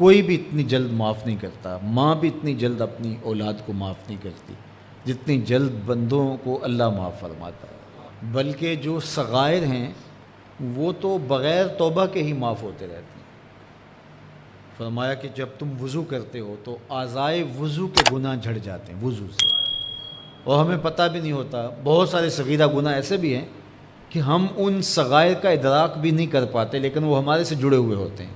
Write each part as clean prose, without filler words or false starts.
کوئی بھی اتنی جلد معاف نہیں کرتا، ماں بھی اتنی جلد اپنی اولاد کو معاف نہیں کرتی جتنی جلد بندوں کو اللہ معاف فرماتا ہے۔ بلکہ جو صغائر ہیں وہ تو بغیر توبہ کے ہی معاف ہوتے رہتے ہیں۔ فرمایا کہ جب تم وضو کرتے ہو تو اعضائے وضو کے گناہ جھڑ جاتے ہیں وضو سے، اور ہمیں پتہ بھی نہیں ہوتا۔ بہت سارے صغیرہ گناہ ایسے بھی ہیں کہ ہم ان صغائر کا ادراک بھی نہیں کر پاتے، لیکن وہ ہمارے سے جڑے ہوئے ہوتے ہیں،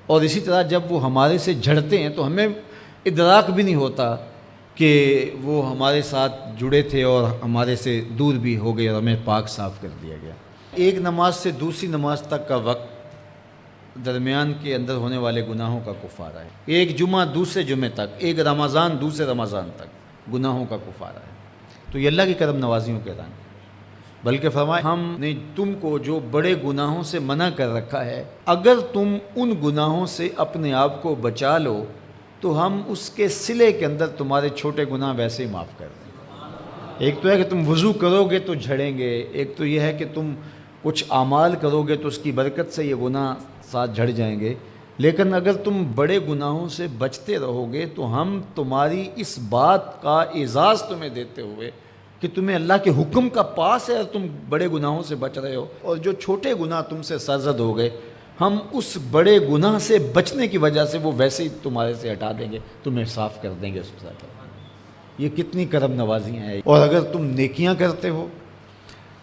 اور اسی طرح جب وہ ہمارے سے جھڑتے ہیں تو ہمیں ادراک بھی نہیں ہوتا کہ وہ ہمارے ساتھ جڑے تھے اور ہمارے سے دور بھی ہو گئے اور ہمیں پاک صاف کر دیا گیا۔ ایک نماز سے دوسری نماز تک کا وقت درمیان کے اندر ہونے والے گناہوں کا کفارہ ہے۔ ایک جمعہ دوسرے جمعے تک، ایک رمضان دوسرے رمضان تک گناہوں کا کفارہ ہے۔ تو یہ اللہ کی کرم نوازیوں کے رنگ ہے۔ بلکہ فرمایا ہم نے تم کو جو بڑے گناہوں سے منع کر رکھا ہے، اگر تم ان گناہوں سے اپنے آپ کو بچا لو تو ہم اس کے صلے کے اندر تمہارے چھوٹے گناہ ویسے ہی معاف کر دیں۔ ایک تو ہے کہ تم وضو کرو گے تو جھڑیں گے، ایک تو یہ ہے کہ تم کچھ اعمال کرو گے تو اس کی برکت سے یہ گناہ ساتھ جھڑ جائیں گے، لیکن اگر تم بڑے گناہوں سے بچتے رہو گے تو ہم تمہاری اس بات کا اعزاز تمہیں دیتے ہوئے کہ تمہیں اللہ کے حکم کا پاس ہے اور تم بڑے گناہوں سے بچ رہے ہو، اور جو چھوٹے گناہ تم سے سرزد ہو گئے ہم اس بڑے گناہ سے بچنے کی وجہ سے وہ ویسے ہی تمہارے سے ہٹا دیں گے، تمہیں صاف کر دیں گے اس کے ساتھ۔ یہ کتنی کرم نوازیاں ہیں۔ اور اگر تم نیکیاں کرتے ہو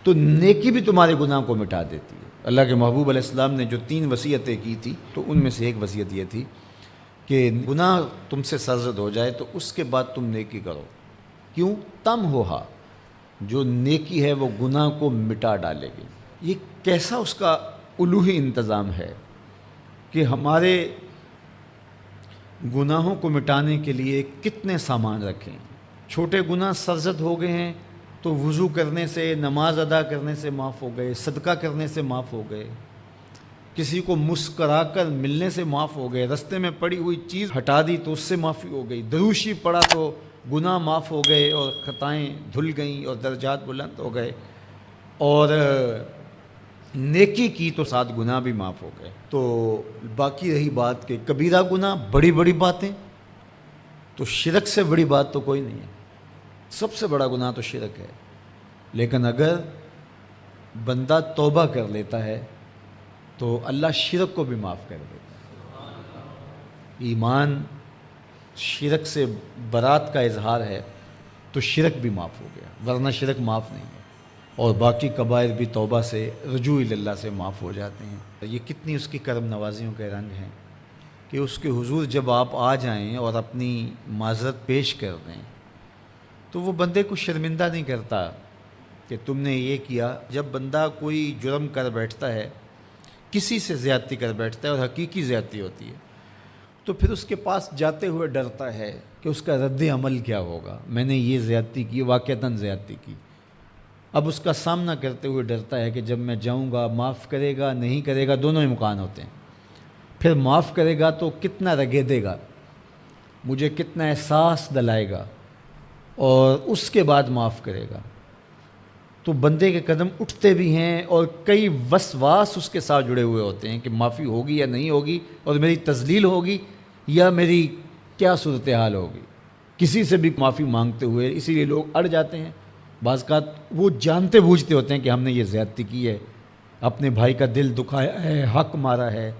تو نیکی بھی تمہارے گناہ کو مٹا دیتی ہے۔ اللہ کے محبوب علیہ السلام نے جو 3 وصیتیں کی تھی تو ان میں سے ایک وصیت یہ تھی کہ گناہ تم سے سرزد ہو جائے تو اس کے بعد تم نیکی کرو۔ کیوں؟ تم ہوہا، جو نیکی ہے وہ گناہ کو مٹا ڈالے گی۔ یہ کیسا اس کا الوہی انتظام ہے کہ ہمارے گناہوں کو مٹانے کے لیے کتنے سامان رکھیں۔ چھوٹے گناہ سرزد ہو گئے ہیں تو وضو کرنے سے، نماز ادا کرنے سے معاف ہو گئے، صدقہ کرنے سے معاف ہو گئے، کسی کو مسکرا کر ملنے سے معاف ہو گئے، رستے میں پڑی ہوئی چیز ہٹا دی تو اس سے معافی ہو گئی، دروشی پڑا تو گناہ معاف ہو گئے اور خطائیں دھل گئیں اور درجات بلند ہو گئے، اور نیکی کی تو ساتھ گناہ بھی معاف ہو گئے۔ تو باقی رہی بات کہ کبیرہ گناہ، بڑی بڑی باتیں، تو شرک سے بڑی بات تو کوئی نہیں ہے، سب سے بڑا گناہ تو شرک ہے، لیکن اگر بندہ توبہ کر لیتا ہے تو اللہ شرک کو بھی معاف کر دیتا ہے۔ ایمان شرک سے برات کا اظہار ہے تو شرک بھی معاف ہو گیا، ورنہ شرک معاف نہیں ہے، اور باقی کبائر بھی توبہ سے، رجوع اللہ سے معاف ہو جاتے ہیں۔ یہ کتنی اس کی کرم نوازیوں کے رنگ ہیں کہ اس کے حضور جب آپ آ جائیں اور اپنی معذرت پیش کر دیں تو وہ بندے کو شرمندہ نہیں کرتا کہ تم نے یہ کیا۔ جب بندہ کوئی جرم کر بیٹھتا ہے، کسی سے زیادتی کر بیٹھتا ہے اور حقیقی زیادتی ہوتی ہے، تو پھر اس کے پاس جاتے ہوئے ڈرتا ہے کہ اس کا رد عمل کیا ہوگا۔ میں نے یہ زیادتی کی، واقعتاً زیادتی کی، اب اس کا سامنا کرتے ہوئے ڈرتا ہے کہ جب میں جاؤں گا معاف کرے گا نہیں کرے گا، دونوں امکان ہوتے ہیں۔ پھر معاف کرے گا تو کتنا رگیدے گا، مجھے کتنا احساس دلائے گا، اور اس کے بعد معاف کرے گا تو بندے کے قدم اٹھتے بھی ہیں، اور کئی وسواس اس کے ساتھ جڑے ہوئے ہوتے ہیں کہ معافی ہوگی یا نہیں ہوگی، اور میری تذلیل ہوگی یا میری کیا صورتحال ہوگی، کسی سے بھی معافی مانگتے ہوئے۔ اسی لیے لوگ اڑ جاتے ہیں، بعض اوقات وہ جانتے بوجھتے ہوتے ہیں کہ ہم نے یہ زیادتی کی ہے، اپنے بھائی کا دل دکھایا ہے، حق مارا ہے،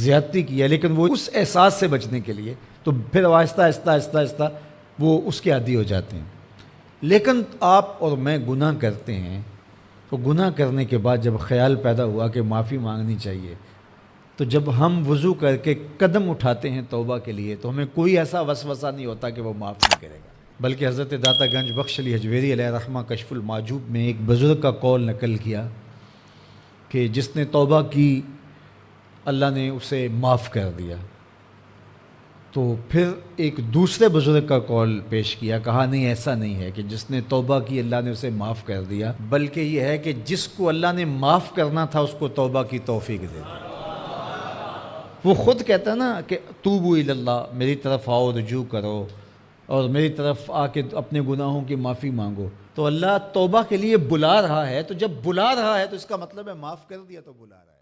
زیادتی کی ہے، لیکن وہ اس احساس سے بچنے کے لیے تو پھر آہستہ آہستہ آہستہ آہستہ وہ اس کے عادی ہو جاتے ہیں۔ لیکن آپ اور میں گناہ کرتے ہیں تو گناہ کرنے کے بعد جب خیال پیدا ہوا کہ معافی مانگنی چاہیے، تو جب ہم وضو کر کے قدم اٹھاتے ہیں توبہ کے لیے تو ہمیں کوئی ایسا وسوسہ نہیں ہوتا کہ وہ معاف نہیں کرے گا۔ بلکہ حضرت داتا گنج بخش علی حجویری علیہ رحمہ کشف المعجوب میں ایک بزرگ کا قول نقل کیا کہ جس نے توبہ کی اللہ نے اسے معاف کر دیا۔ تو پھر ایک دوسرے بزرگ کا قول پیش کیا، کہا نہیں ایسا نہیں ہے کہ جس نے توبہ کی اللہ نے اسے معاف کر دیا، بلکہ یہ ہے کہ جس کو اللہ نے معاف کرنا تھا اس کو توبہ کی توفیق دے دی۔ وہ خود کہتا ہے نا کہ توبوا الی اللہ، میری طرف آؤ، رجوع کرو اور میری طرف آ کے اپنے گناہوں کی معافی مانگو، تو اللہ توبہ کے لیے بلا رہا ہے، تو جب بلا رہا ہے تو اس کا مطلب ہے معاف کر دیا تو بلا رہا ہے۔